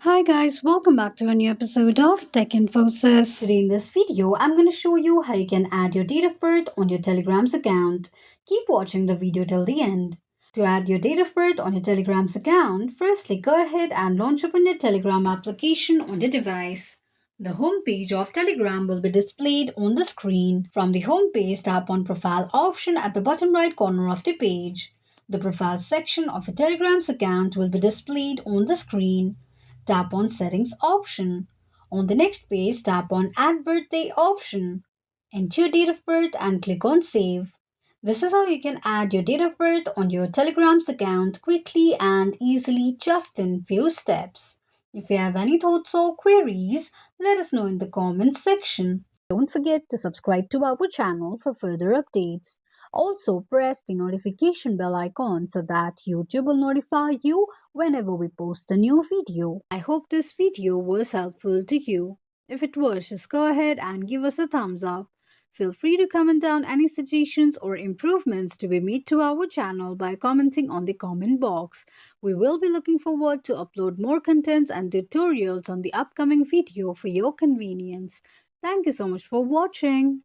Hi guys, welcome back to a new episode of Tech Infosys. Today in this video, I'm going to show you how you can add your date of birth on your Telegram's account. Keep watching the video till the end. To add your date of birth on your Telegram's account, firstly go ahead and launch open your Telegram application on your device. The home page of Telegram will be displayed on the screen. From the home page, tap on Profile option at the bottom right corner of the page. The Profile section of your Telegram's account will be displayed on the screen. Tap on Settings option. On the next page, tap on Add Birthday option. Enter your date of birth and click on Save. This is how you can add your date of birth on your Telegram's account quickly and easily just in few steps. If you have any thoughts or queries, let us know in the comments section. Don't forget to subscribe to our channel for further updates. Also, press the notification bell icon so that YouTube will notify you whenever we post a new video. I hope this video was helpful to you. If it was, just go ahead and give us a thumbs up. Feel free to comment down any suggestions or improvements to be made to our channel by commenting on the comment box. We will be looking forward to upload more contents and tutorials on the upcoming video for your convenience. Thank you so much for watching.